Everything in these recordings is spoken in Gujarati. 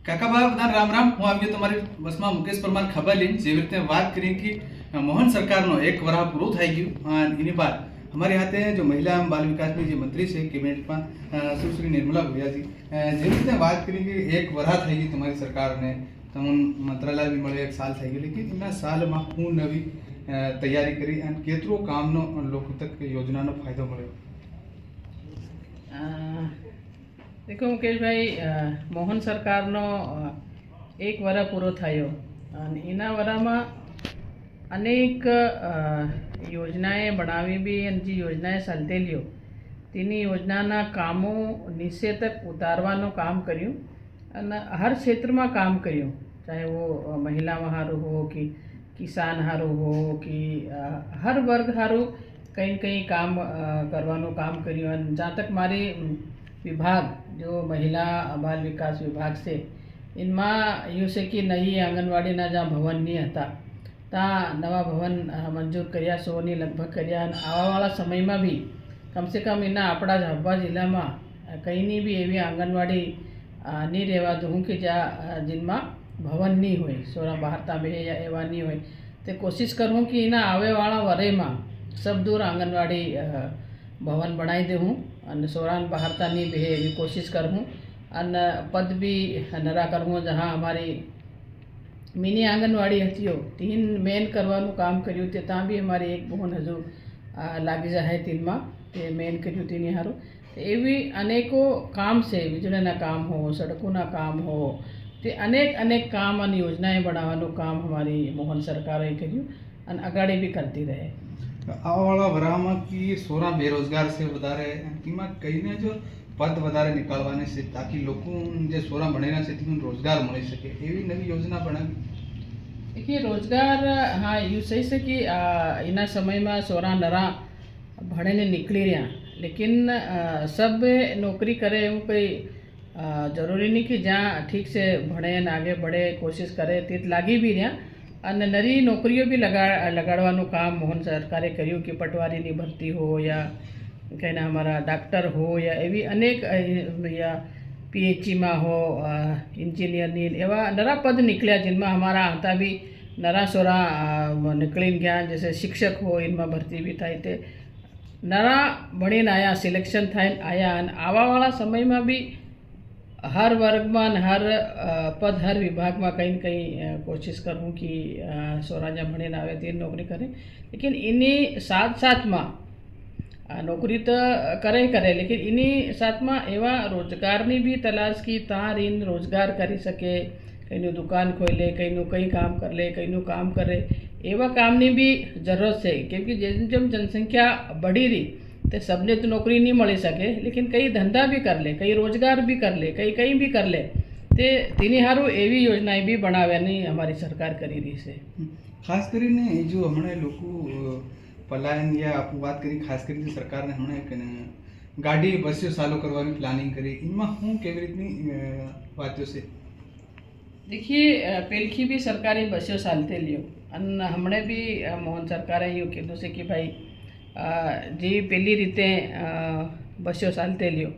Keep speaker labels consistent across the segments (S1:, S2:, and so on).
S1: કાકાબા બધા રામ રામ. હું આવી ગયો તમારી બસમાં મુકેશ પરમાર ખબર લઈને જેવી રીતે વાત કરી કે મોહન સરકારનો એક વરહ પૂરું થઈ ગયું અને એની બાદ हमारे यहाँ पे जो महिला एवं बाल विकास में जो मंत्री છે કેબિનેટમાં સુશ્રી નિર્મલા ભુરિયાજી જેવી રીતે વાત કરી કે એક વરહ થઈ ગઈ તમારી સરકારને તમને મંત્રાલય બી મળે એક સાલ થઈ ગયું લેકિન એના સાલમાં હું નવી તૈયારી કરી અને કેટલો કામનો લોકો તક યોજનાનો ફાયદો મળ્યો.
S2: देखो मुकेश भाई, मोहन सरकारનો એક વરસ પૂરો થયો અને એના વરામાં અનેક યોજનાએ બનાવી બી અને જે યોજનાએ ચાલતેલીઓ તેની યોજનાના કામો નીચે તક ઉતારવાનું કામ કર્યું અને હર ક્ષેત્રમાં કામ કર્યું, ચાહે वो महिला हारू हो कि किसान हारू हो कि हर वर्ग हारू कहीं कहीं काम करवाનું કામ કર્યું. અને જ્યાં તક મારી विभाग जो महिला बाल विकास विभाग से इनमें यूँ से कि नई आंगनवाड़ी जहाँ भवन नहीं था ત્યાં નવા ભવન મંજૂર કર્યા, 100ની લગભગ કર્યા અને આવાવાળા સમયમાં બી કમસે કમ એના આપણા ઝાબવા જિલ્લામાં કંઈની બી એવી આંગણવાડી નહીં રહેવા દઉં કે જ્યાં જેમાં ભવન નહીં હોય, સોરા બહારતા બે યા એવા નહીં હોય. તે કોશિશ કરું કે એના આવેવાળા વરેમાં સબ દૂર આંગણવાડી ભવન બનાવી દેવું અને સોરાન બહારતા નહીં બે એવી કોશિશ કરું અને પદ બી નરા કરું જहाँ हमारी મિની આંગણવાડી હતી તીન મેન કરવાનું કામ કર્યું તે ત્યાં બી અમારી એક બહન હજુ લાગી જાય તીનમાં તે મેન કર્યું તેની સારું. એવી અનેકો કામ છે, વીજળીના કામ હો, સડકોના કામ હો, તે અનેક કામ અને યોજનાએ બનાવવાનું કામ અમારી મોહન સરકારે કર્યું અને આગળ બી કરતી રહે.
S1: આવાવાળા વરામાં કે સોરા બેરોજગાર છે વધારે એમાં કહીને જો પદ વધારે નીકાળવાને છે તાકી લોકો જે સોરા ભણેલા છે તેમને રોજગાર મળી શકે એવી નવી યોजना બનાવી.
S2: देखिए रोजगार, हाँ यूँ सही से कि इना समय में सोरा नरा भणे ने निकली रहा, लेकिन सब नौकरी करे એવું कोई जरूरी नहीं कि जहाँ ठीक से भणे ने आगे बढ़े कोशिश करे તે લાગી બી રહ્યા અને નરી નોકરીઓ બી લગાડવાનું કામ મોહન સરકારે કર્યું કે પટવારીની ભરતી हो या कहना हमारा डॉक्टर हो या એવી અનેક या पीएचई में हो, इंजीनियरनी एवं नरा पद निकलिया जिनमें हमारा आता भी नरा सोरा निकली गया. जैसे शिक्षक हो इनमें भर्ती भी थाई थे नरा भणी आया, सिलेक्शन थाई आया અને આવાવાળા સમયમાં બી हर वर्ग में हर पद हर विभाग में कहीं न कहीं कोशिश करूँ कि सोरा जहाँ भणी आवे तीन नौकरी करें. लेकिन इन्हीं साथ साथ में नौकरी तो करे लेकिन इन्हीं साथ में एवं रोजगारनी भी तलाश की तार इन रोजगार करी सके, कहीं दुकान खोले, कहीं कहीं काम कर ले, कहीं काम करे एवं कामनी भी जरूरत है. क्योंकि जब जनसंख्या बढ़ी रही तो सबने तो नौकरी नहीं मिली सके, लेकिन कई धंधा भी कर ले, कई रोजगार भी कर ले, कहीं भी कर ले ते तीनी हारू एवी योजनाएं भी बनाव्यानी हमारी सरकार करी रही है.
S1: ખાસ કરીને જો હમણાં લોકો પલાયન યા આપણી વાત કરી, ખાસ કરીને સરકારને હમણાં ગાડી બસો ચાલુ કરવાની પ્લાનિંગ કરી એમાં હું કેવી રીતની વાતો છે.
S2: देखिए पेलखी भी सरकारी बसों चालते लियो અને હમણે બી મોહન સરકારે એવું કીધું છે કે ભાઈ જે પેલી રીતે બસો ચાલતે લ્યો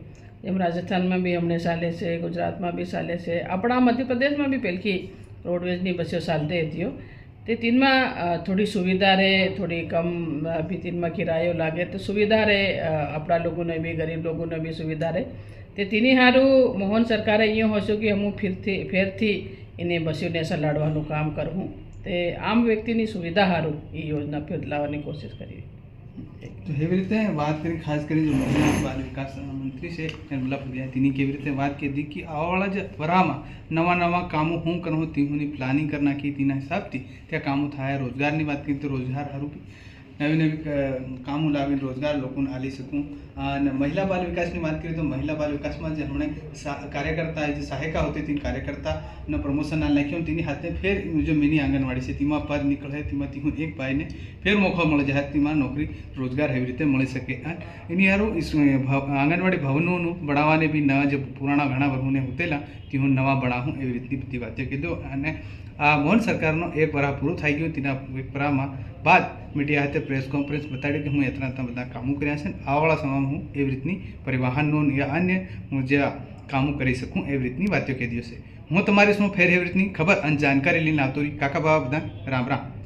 S2: એમ રાજસ્થાનમાં બી હમણે ચાલે છે, ગુજરાતમાં બી ચાલે છે, આપણા મધ્યપ્રદેશમાં બી પેલખી રોડવેજની બસો ચાલતી હતી તે તીનમાં થોડી સુવિધા રહે, થોડી કમ भी तीन किरायो लागे तो सुविधा रहे अपना लोगों ने भी, गरीब लोगों ने भी सुविधा रहे. ते तीनी हारू मोहन सरकारे यूँ होशो कि हूँ फेरथी इन्हें बसों ने सलाड़वानुं काम करूँ ते आम व्यक्तिनी सुविधा हारू ये योजना फिर लावવાની कोशिश करी.
S1: તો એવી રીતે વાત કરી, ખાસ કરી જો મહિલા બાલ વિકાસ મંત્રી છે નિર્મલા ભુરિયા તેની કેવી રીતે વાત કીધી કે આવાવાળા જે વરામાં નવા કામો હું કરું તેની પ્લાનિંગ કરી નાખી તેના હિસાબથી ત્યાં કામો થાય. રોજગારની વાત કરી તો રોજગાર સારું નવી કામો લાવીને રોજગાર લોકોને આલી શકું. અને મહિલા બાલ વિકાસની વાત કરીએ તો મહિલા બાલ વિકાસમાં જે હમણાં કાર્યકર્તા જે સહાયકા હોતી તે કાર્યકર્તાને પ્રમોશન નાખ્યું તેની હાથે ફેર જો મિની આંગણવાડી છે તેમાં પદ નીકળે તેમાંથી હું એક ભાઈને ફેર મોકો મળે જાય તેમાં નોકરી રોજગાર એવી રીતે મળી શકે. એની હારું આંગણવાડી ભવનોનું બનાવવાને બી નવા જે પુરાણા ઘણા વર્ગોને હોતેલા તે હું નવા બનાવું એવી રીતની બધી વાતો કીધું. અને આ મોહન સરકારનો એક વરહ પૂરું થઈ ગયું તેના એક વરહમાં બાદ મીડિયા હાથે પ્રેસ કોન્ફરન્સ બતાડ્યું કે હું એટલા બધા કામો કર્યા છે. આવાવાળા સમયમાં હું એવી રીતની પરિવહનનું યા અન્ય જે કામો કરી શકું એવી રીતની વાતો કીધી હશે. હું તમારી શું ફેર એવી રીતની ખબર અને જાણકારી લઈને આવતો રહી. કાકા બાબા બધા રામ રામ.